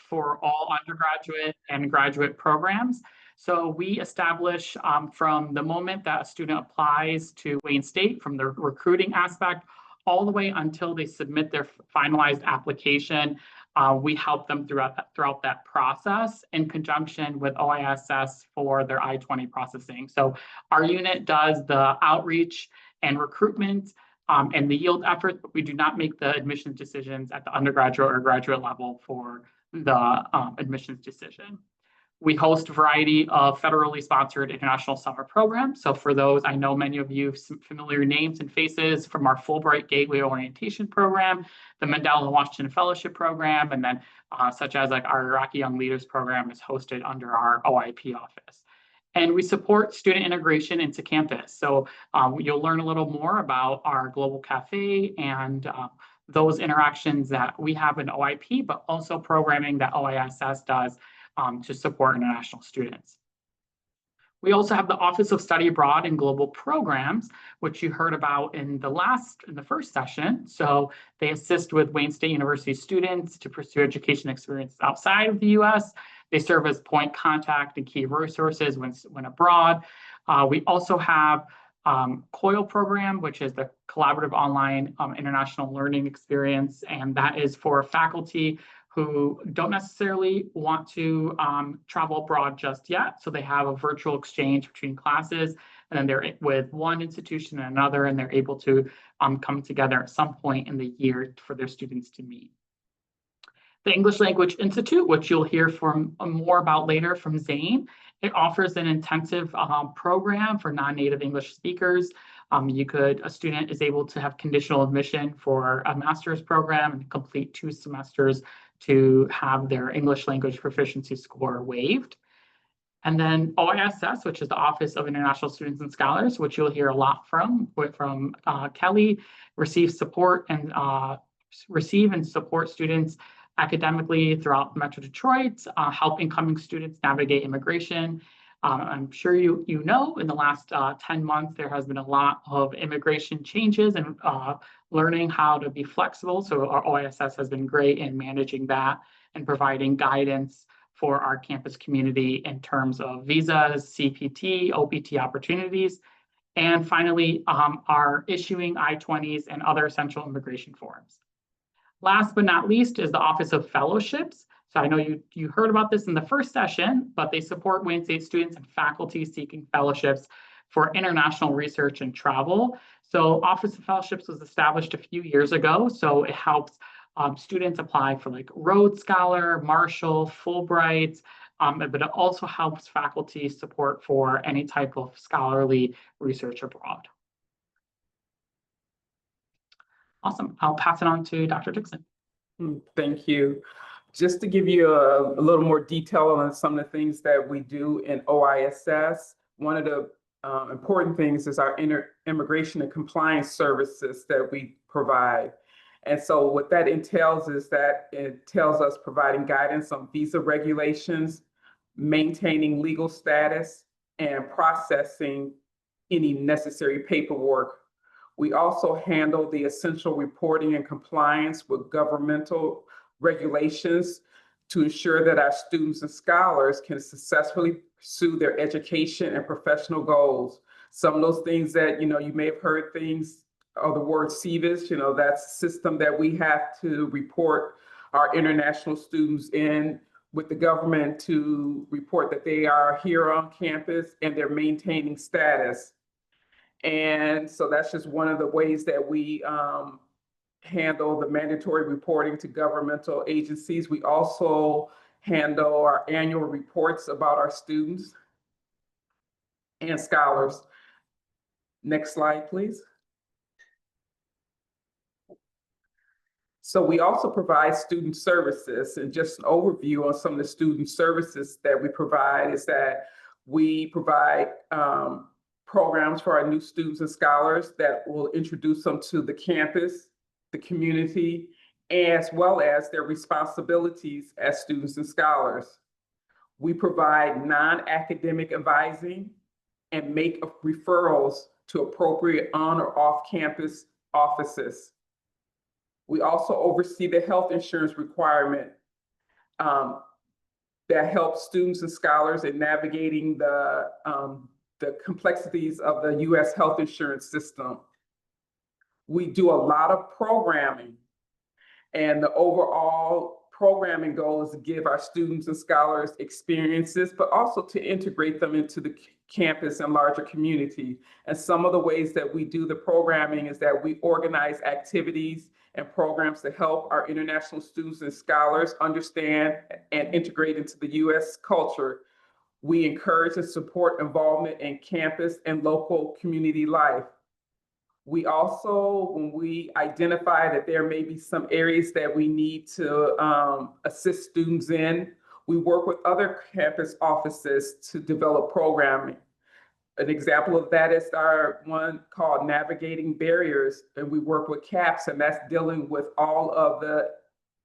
for all undergraduate and graduate programs. So we establish from the moment that a student applies to Wayne State, from the recruiting aspect, all the way until they submit their finalized application. We help them throughout that process in conjunction with OISS for their I-20 processing. So our unit does the outreach and recruitment and the yield efforts, but we do not make the admissions decisions at the undergraduate or graduate level for the admissions decision. We host a variety of federally sponsored international summer programs. So for those, I know many of you have some familiar names and faces from our Fulbright Gateway Orientation Program, the Mandela Washington Fellowship Program, and then such as like our Iraqi Young Leaders Program is hosted under our OIP office. And we support student integration into campus. So you'll learn a little more about our Global Cafe and those interactions that we have in OIP, but also programming that OISS does to support international students. We also have the Office of Study Abroad and Global Programs, which you heard about in the first session. So they assist with Wayne State University students to pursue education experiences outside of the US. They serve as point contact and key resources when abroad. We also have COIL program, which is the Collaborative Online International Learning Experience, and that is for faculty who don't necessarily want to travel abroad just yet. So they have a virtual exchange between classes, and then they're with one institution and another, and they're able to come together at some point in the year for their students to meet. The English Language Institute, which you'll hear from more about later from Zane, it offers an intensive program for non-native English speakers. A student is able to have conditional admission for a master's program and complete 2 semesters to have their English language proficiency score waived. And then OISS, which is the Office of International Students and Scholars, which you'll hear a lot from Kelly, receive and support students academically throughout Metro Detroit, help incoming students navigate immigration. I'm sure you know in the last 10 months, there has been a lot of immigration changes and learning how to be flexible. So our OISS has been great in managing that and providing guidance for our campus community in terms of visas, CPT, OPT opportunities, and finally, are issuing I-20s and other essential immigration forms. Last but not least is the Office of Fellowships. So I know you heard about this in the first session, but they support Wayne State students and faculty seeking fellowships for international research and travel. So Office of Fellowships was established a few years ago. So it helps students apply for like Rhodes Scholar, Marshall, Fulbright, but it also helps faculty support for any type of scholarly research abroad. Awesome. I'll pass it on to Dr. Dixon. Thank you. Just to give you a little more detail on some of the things that we do in OISS, one of the important things is our immigration and compliance services that we provide. And so what that entails is that it tells us providing guidance on visa regulations, maintaining legal status, and processing any necessary paperwork. We also handle the essential reporting and compliance with governmental regulations to ensure that our students and scholars can successfully pursue their education and professional goals. Some of those things that, you may have heard things, or the word CVIS, that's a system that we have to report our international students in with the government to report that they are here on campus and they're maintaining status. And so that's just one of the ways that we handle the mandatory reporting to governmental agencies. We also handle our annual reports about our students and scholars. Next slide, please. So we also provide student services, and just an overview on some of the student services that we provide is that we provide programs for our new students and scholars that will introduce them to the campus, the community, as well as their responsibilities as students and scholars. We provide non-academic advising and make referrals to appropriate on or off-campus offices. We also oversee the health insurance requirement that helps students and scholars in navigating the complexities of the U.S. health insurance system. We do a lot of programming, and the overall programming goal is to give our students and scholars experiences, but also to integrate them into the campus and larger community. And some of the ways that we do the programming is that we organize activities and programs to help our international students and scholars understand and integrate into the U.S. culture. We encourage and support involvement in campus and local community life. We also, when we identify that there may be some areas that we need to assist students in, we work with other campus offices to develop programming. An example of that is our one called Navigating Barriers, and we work with CAPS, and that's dealing with all of the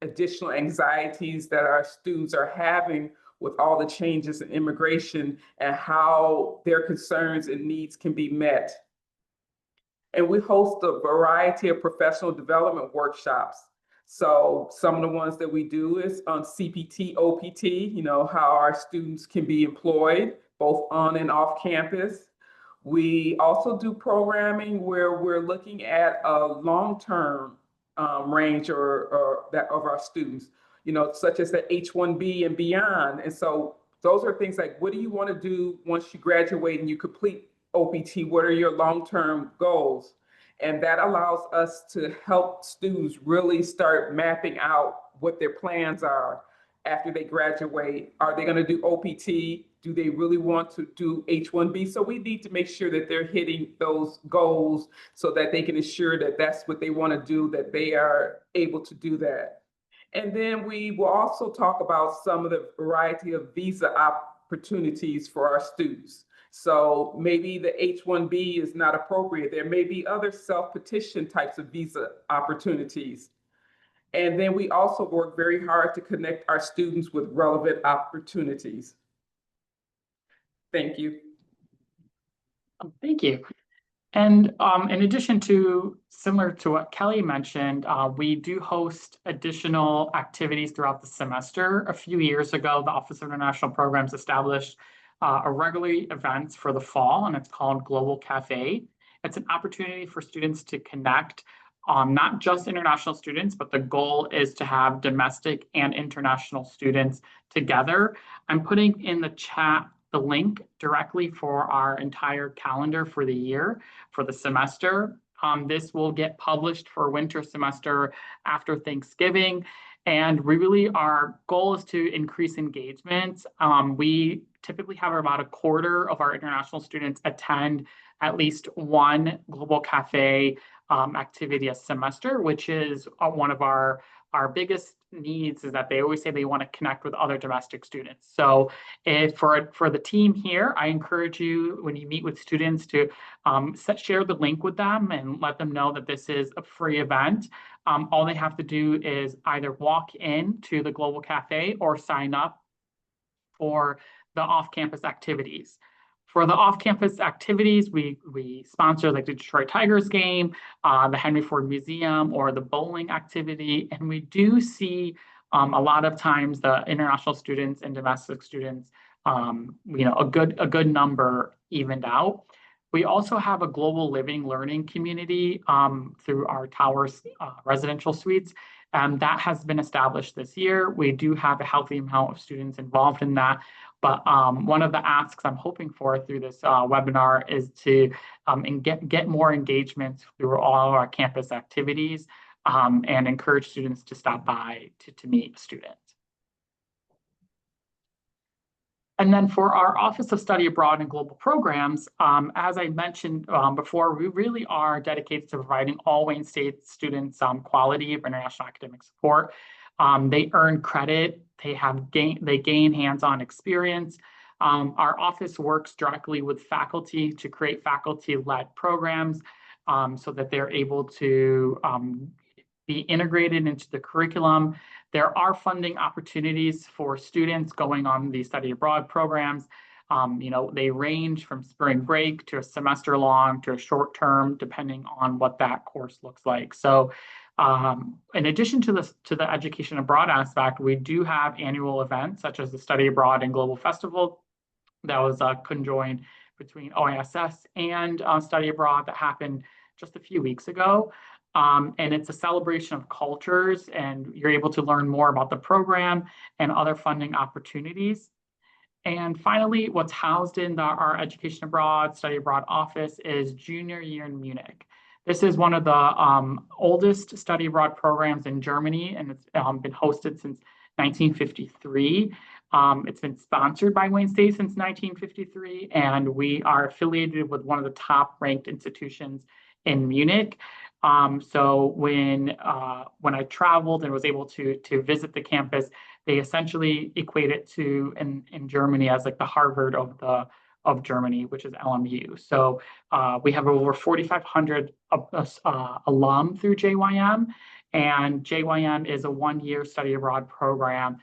additional anxieties that our students are having with all the changes in immigration and how their concerns and needs can be met. And we host a variety of professional development workshops. So some of the ones that we do is on CPT, OPT, how our students can be employed both on and off campus. We also do programming where we're looking at a long-term range or that of our students, such as the H-1B and beyond. And so those are things like, what do you want to do once you graduate and you complete OPT? What are your long-term goals? And that allows us to help students really start mapping out what their plans are after they graduate. Are they going to do OPT? Do they really want to do H-1B? So we need to make sure that they're hitting those goals so that they can ensure that that's what they want to do, that they are able to do that. And then we will also talk about some of the variety of visa opportunities for our students. So maybe the H-1B is not appropriate. There may be other self-petition types of visa opportunities. And then we also work very hard to connect our students with relevant opportunities. Thank you. Thank you. And in addition to, similar to what Kelly mentioned, we do host additional activities throughout the semester. A few years ago, the Office of International Programs established a regular events for the fall, and it's called Global Cafe. It's an opportunity for students to connect, not just international students, but the goal is to have domestic and international students together. I'm putting in the chat the link directly for our entire calendar for the year, for the semester. This will get published for winter semester after Thanksgiving. And our goal is to increase engagement. We typically have about a quarter of our international students attend at least one Global Cafe activity a semester, which is one of our biggest needs, is that they always say they want to connect with other domestic students. So for the team here, I encourage you, when you meet with students, to share the link with them and let them know that this is a free event. All they have to do is either walk in to the Global Cafe or sign up for the off-campus activities. For the off-campus activities, we sponsor like the Detroit Tigers game, the Henry Ford Museum, or the bowling activity. And we do see a lot of times the international students and domestic students, a good number evened out. We also have a global living learning community through our Towers residential suites. That has been established this year. We do have a healthy amount of students involved in that. But one of the asks I'm hoping for through this webinar is to get more engagement through all of our campus activities and encourage students to stop by to meet students. And then for our Office of Study Abroad and Global Programs, as I mentioned before, we really are dedicated to providing all Wayne State students quality of international academic support. They earn credit, they gain hands-on experience. Our office works directly with faculty to create faculty-led programs so that they're able to be integrated into the curriculum. There are funding opportunities for students going on these study abroad programs. They range from spring break to a semester long to a short term, depending on what that course looks like. So In addition to the education abroad aspect, we do have annual events such as the Study Abroad and Global Festival that was conjoined between OISS and Study Abroad that happened just a few weeks ago. And it's a celebration of cultures, and you're able to learn more about the program and other funding opportunities. And finally, what's housed in our Education Abroad, Study Abroad office is Junior Year in Munich. This is one of the oldest study abroad programs in Germany, and it's been hosted since 1953. It's been sponsored by Wayne State since 1953, and we are affiliated with one of the top ranked institutions in Munich. So when I traveled and was able to visit the campus, they essentially equate it to in Germany as like the Harvard of Germany, which is LMU. So we have over 4,500 alum through JYM, and JYM is a one-year study abroad program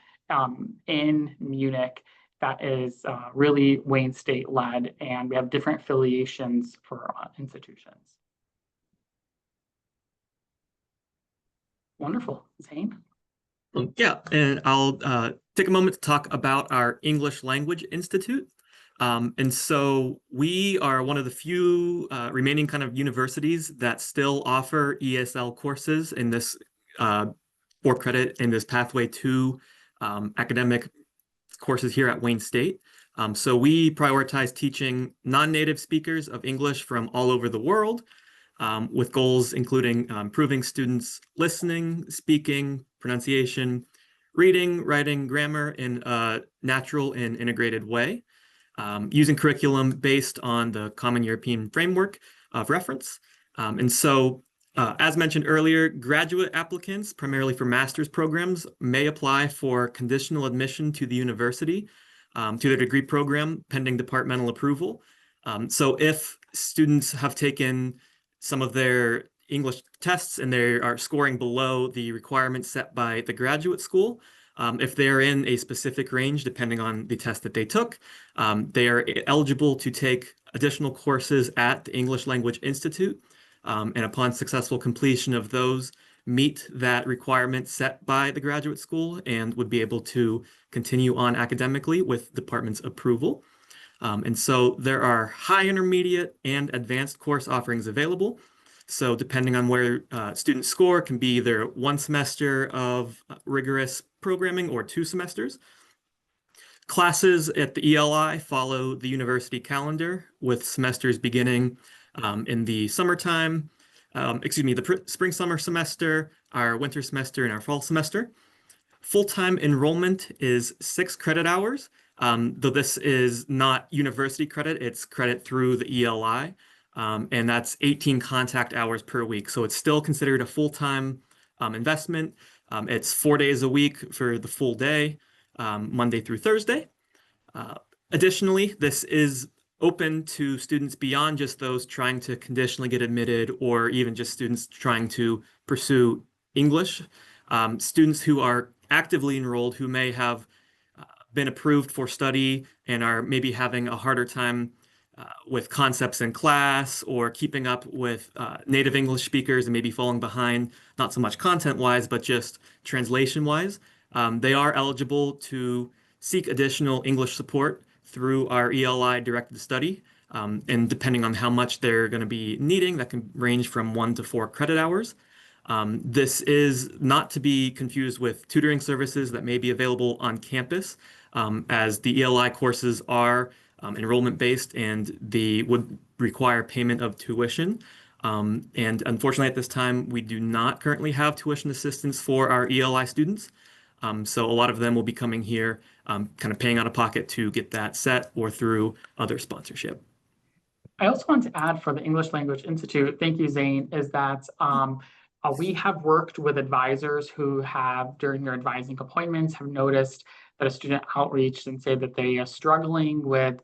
in Munich that is really Wayne State led, and we have different affiliations for institutions. Wonderful. Zane? Yeah, and I'll take a moment to talk about our English Language Institute. And so we are one of the few remaining kind of universities that still offer ESL courses in this for credit in this pathway to academic courses here at Wayne State. So we prioritize teaching non-native speakers of English from all over the world, with goals including improving students' listening, speaking, pronunciation, reading, writing, grammar in a natural and integrated way, using curriculum based on the Common European Framework of Reference. And so, as mentioned earlier, graduate applicants, primarily for master's programs, may apply for conditional admission to the university, to their degree program, pending departmental approval. So if students have taken some of their English tests and they are scoring below the requirements set by the graduate school, if they're in a specific range, depending on the test that they took, they are eligible to take additional courses at the English Language Institute. And upon successful completion of those, meet that requirement set by the graduate school and would be able to continue on academically with department's approval. And so there are high, intermediate, and advanced course offerings available. So depending on where students score, can be either one semester of rigorous programming or 2 semesters. Classes at the ELI follow the university calendar, with semesters beginning in the summertime, the spring-summer semester, our winter semester, and our fall semester. Full-time enrollment is 6 credit hours. Though this is not university credit, it's credit through the ELI, and that's 18 contact hours per week. So it's still considered a full-time investment. It's 4 days a week for the full day, Monday through Thursday. Additionally, this is open to students beyond just those trying to conditionally get admitted, or even just students trying to pursue English. Students who are actively enrolled, who may have been approved for study and are maybe having a harder time with concepts in class, or keeping up with native English speakers and maybe falling behind, not so much content-wise, but just translation-wise. They are eligible to seek additional English support through our ELI directed study. And depending on how much they're going to be needing, that can range from 1 to 4 credit hours. This is not to be confused with tutoring services that may be available on campus, as the ELI courses are enrollment-based and they would require payment of tuition. And unfortunately, at this time, we do not currently have tuition assistance for our ELI students. So a lot of them will be coming here, kind of paying out of pocket to get that set, or through other sponsorship. I also want to add for the English Language Institute, thank you, Zane, is that we have worked with advisors who have, during their advising appointments, have noticed that a student outreached and say that they are struggling with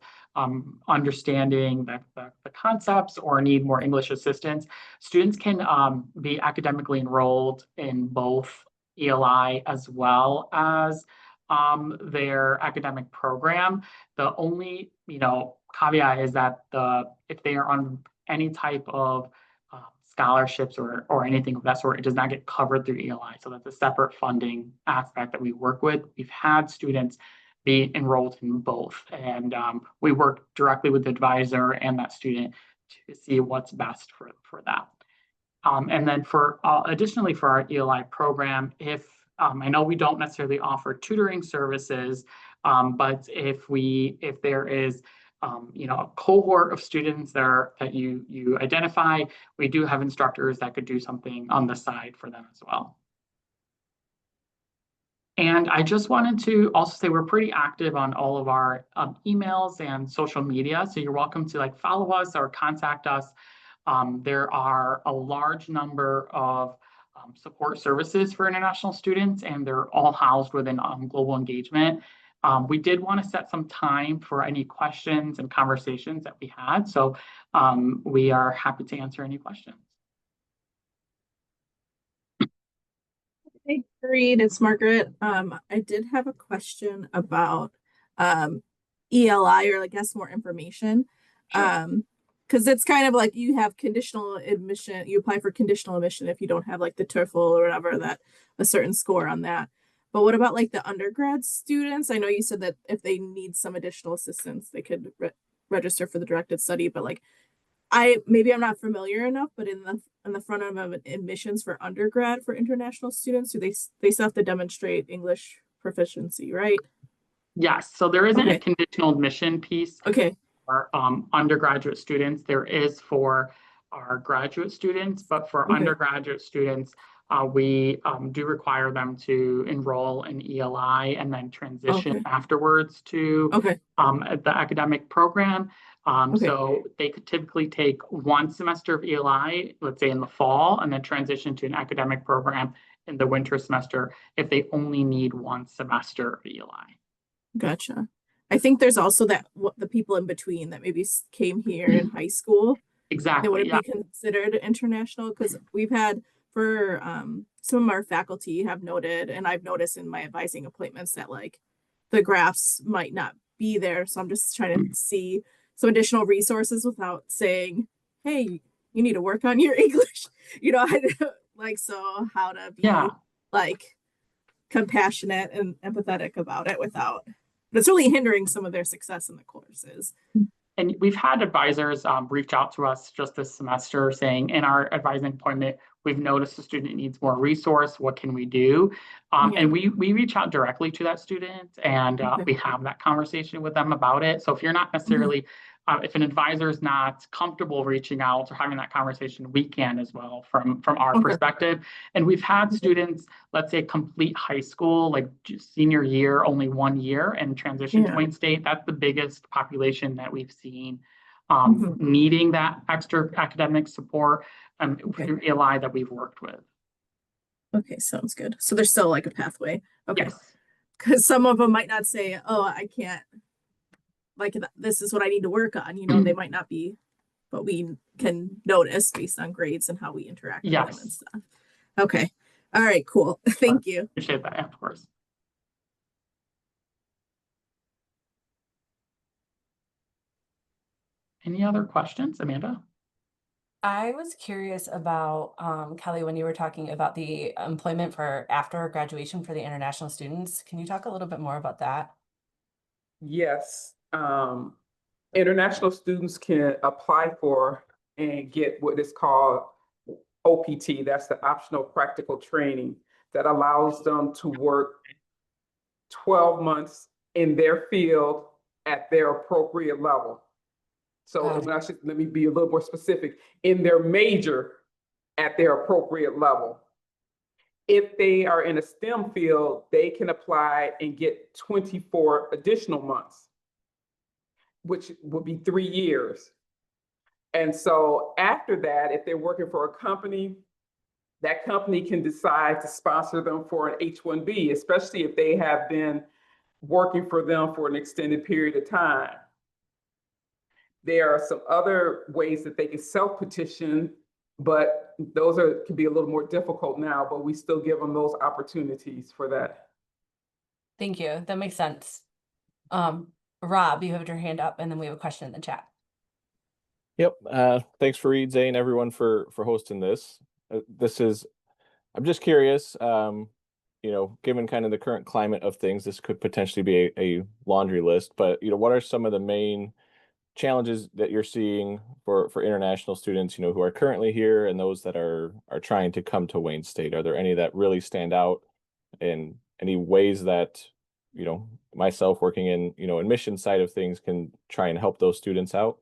understanding the concepts or need more English assistance. Students can be academically enrolled in both ELI as well as their academic program. The only, caveat is that if they are on any type of scholarships or anything of that sort. It does not get covered through ELI. So that's a separate funding aspect that we work with. We've had students be enrolled in both. And we work directly with the advisor and that student to see what's best for that. And then for additionally for our ELI program, if I know we don't necessarily offer tutoring services, but if there is a cohort of students that you identify, we do have instructors that could do something on the side for them as well. And I just wanted to also say we're pretty active on all of our emails and social media. So you're welcome to follow us or contact us. There are a large number of support services for international students, and they're all housed within global engagement. We did want to set some time for any questions and conversations that we had. So we are happy to answer any questions. Hey, Reed, it's Margaret. I did have a question about ELI, or I guess more information. Sure. Because it's kind of like you have conditional admission, you apply for conditional admission if you don't have the TOEFL or whatever, that a certain score on that. But what about the undergrad students? I know you said that if they need some additional assistance, they could register for the directed study, but maybe I'm not familiar enough, but in the front end of admissions for undergrad for international students, do they still have to demonstrate English proficiency, right? Yes, so there isn't a Okay. conditional admission piece Okay. for undergraduate students. There is for our graduate students, but for Okay. undergraduate students, we do require them to enroll in ELI and then transition Okay. afterwards to Okay. the academic program. Okay. So they could typically take one semester of ELI, let's say in the fall, and then transition to an academic program in the winter semester if they only need one semester of ELI. Gotcha. I think there's also the people in between that maybe came here in high school. Exactly. They wouldn't Yeah. be considered international, because we've had for some of our faculty have noted, and I've noticed in my advising appointments that the graphs might not be there. So I'm just trying to see some additional resources without saying, hey, you need to work on your English. So how to be Yeah. compassionate and empathetic about it without, but it's really hindering some of their success in the courses. And we've had advisors reach out to us just this semester saying, in our advising appointment, we've noticed the student needs more resource. What can we do? And we reach out directly to that student, and we have that conversation with them about it. So if you're not necessarily, if an advisor is not comfortable reaching out or having that conversation, we can as well from our perspective. And we've had students, let's say, complete high school, senior year, only 1 year, and transition to Wayne State. That's the biggest population that we've seen needing that extra academic support through ELI that we've worked with. Okay, sounds good. So there's still a pathway. Okay. Yes. Because some of them might not say, oh, I can't, this is what I need to work on. They might not be, but we can notice based on grades and how we interact with them and stuff. Okay. All right, cool. Thank you. Appreciate that, of course. Any other questions, Amanda? I was curious about, Kelly, when you were talking about the employment for after graduation for the international students. Can you talk a little bit more about that? Yes. International students can apply for and get what is called OPT. That's the optional practical training that allows them to work 12 months in their field at their appropriate level. So let me be a little more specific, in their major at their appropriate level. If they are in a STEM field, they can apply and get 24 additional months, which would be 3 years. And so after that, if they're working for a company, that company can decide to sponsor them for an H-1B, especially if they have been working for them for an extended period of time. There are some other ways that they can self-petition, but those can be a little more difficult now, but we still give them those opportunities for that. Thank you. That makes sense. Rob, you have your hand up, and then we have a question in the chat. Yep. Thanks Fareed, Zane, everyone for hosting this. I'm just curious, given kind of the current climate of things, this could potentially be a laundry list, but what are some of the main challenges that you're seeing for international students, who are currently here and those that are trying to come to Wayne State? Are there any that really stand out, and any ways that, myself working in, admission side of things can try and help those students out?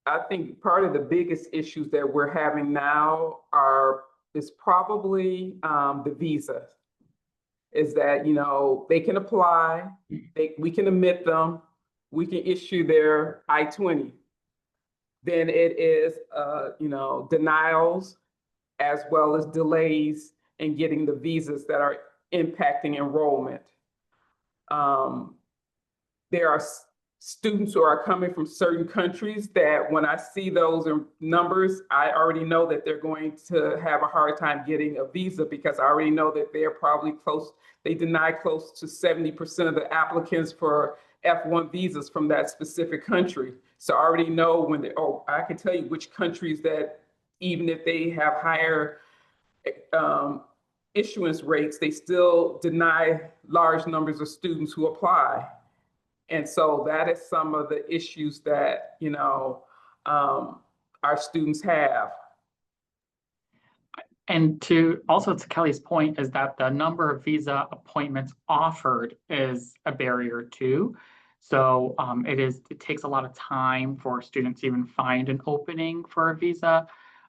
I think part of the biggest issues that we're having now is probably the visa. Is that, they can apply, we can admit them, we can issue their I-20. Then it is, denials as well as delays in getting the visas that are impacting enrollment. There are students who are coming from certain countries that when I see those numbers, I already know that they're going to have a hard time getting a visa, because I already know that they're probably they deny close to 70% of the applicants for F1 visas from that specific country. So I already know I can tell you which countries that, even if they have higher issuance rates, they still deny large numbers of students who apply. And so that is some of the issues that, our students have. And to Kelly's point, is that the number of visa appointments offered is a barrier too. So it takes a lot of time for students to even find an opening for a visa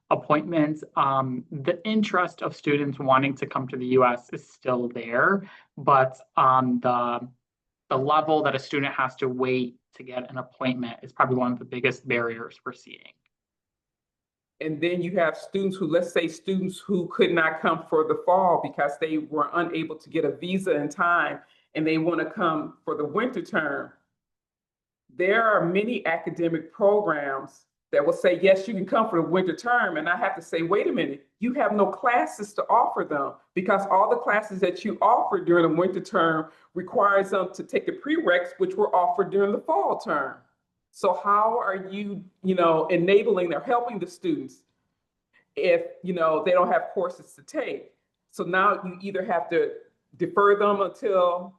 appointment. The interest of students wanting to come to the US is still there, but the level that a student has to wait to get an appointment is probably one of the biggest barriers we're seeing. And then you have let's say students who could not come for the fall because they were unable to get a visa in time, and they want to come for the winter term. There are many academic programs that will say, yes, you can come for the winter term. And I have to say, wait a minute, you have no classes to offer them, because all the classes that you offer during the winter term requires them to take the prereqs, which were offered during the fall term. So how are you, enabling or helping the students if, they don't have courses to take? So now you either have to defer them until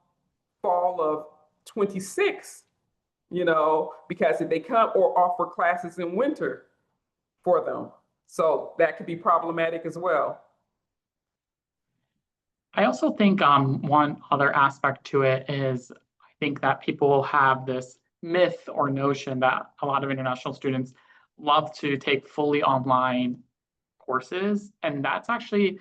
fall of 26, because if they come, or offer classes in winter for them. So that could be problematic as well. I also think one other aspect to it is, I think that people have this myth or notion that a lot of international students love to take fully online courses, and that's actually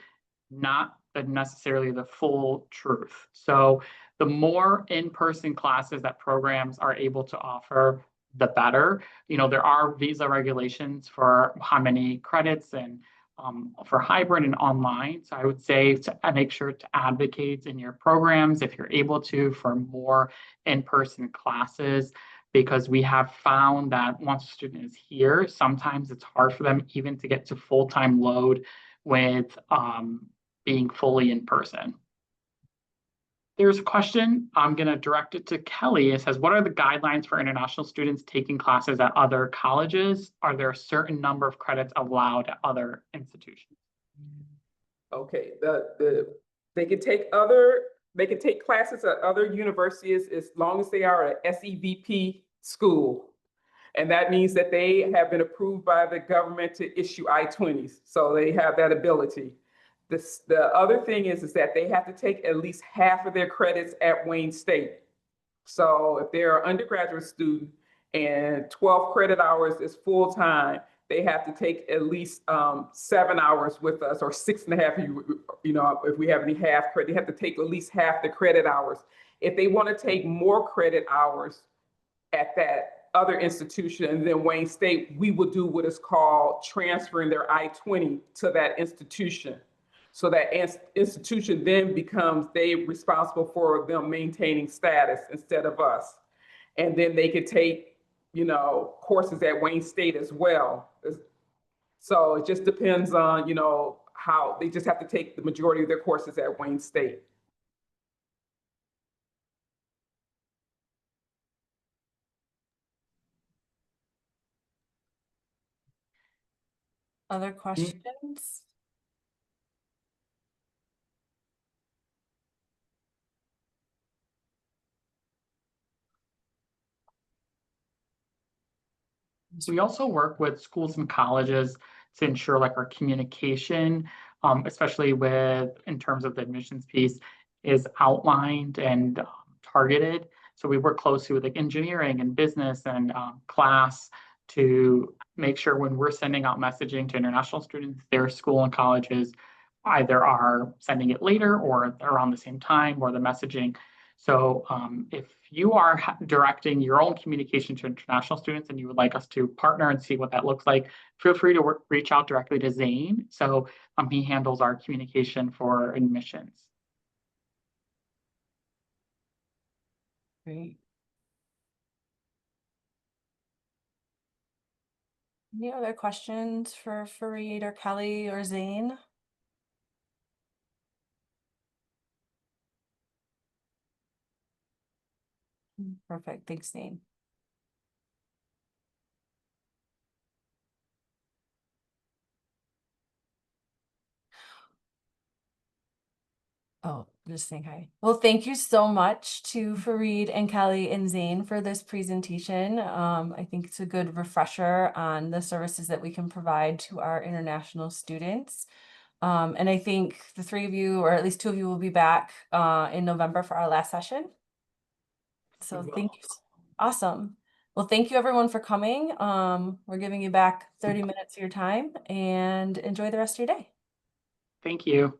not necessarily the full truth. So the more in-person classes that programs are able to offer, the better. There are visa regulations for how many credits and for hybrid and online. So I would say to make sure to advocate in your programs, if you're able to, for more in-person classes, because we have found that once a student is here, sometimes it's hard for them even to get to full-time load with being fully in person. There's a question, I'm going to direct it to Kelly. It says, what are the guidelines for international students taking classes at other colleges? Are there a certain number of credits allowed at other institutions? Okay, they can take classes at other universities as long as they are an SEVP school. And that means that they have been approved by the government to issue I-20s. So they have that ability. The other thing is that they have to take at least half of their credits at Wayne State. So if they're an undergraduate student and 12 credit hours is full time, they have to take at least 7 hours with us, or 6.5. If we have any half credit, they have to take at least half the credit hours. If they want to take more credit hours at that other institution and then Wayne State, we will do what is called transferring their I-20 to that institution. So that institution then becomes responsible for them maintaining status instead of us. And then they could take, courses at Wayne State as well. So it just depends on, how they just have to take the majority of their courses at Wayne State. Other questions? We also work with schools and colleges to ensure like our communication, especially in terms of the admissions piece, is outlined and targeted. So we work closely with like engineering and business and class to make sure when we're sending out messaging to international students, their school and colleges either are sending it later or around the same time, or the messaging. So if you are directing your own communication to international students and you would like us to partner and see what that looks like, feel free to reach out directly to Zane. So he handles our communication for admissions. Great. Any other questions for Fareed or Kelly or Zane? Perfect. Thanks, Zane. Oh, just saying hi. Well, thank you so much to Fareed and Kelly and Zane for this presentation. I think it's a good refresher on the services that we can provide to our international students. And I think the three of you, or at least two of you, will be back in November for our last session. So thank you. Awesome. Well, thank you everyone for coming. We're giving you back 30 minutes of your time, and enjoy the rest of your day. Thank you.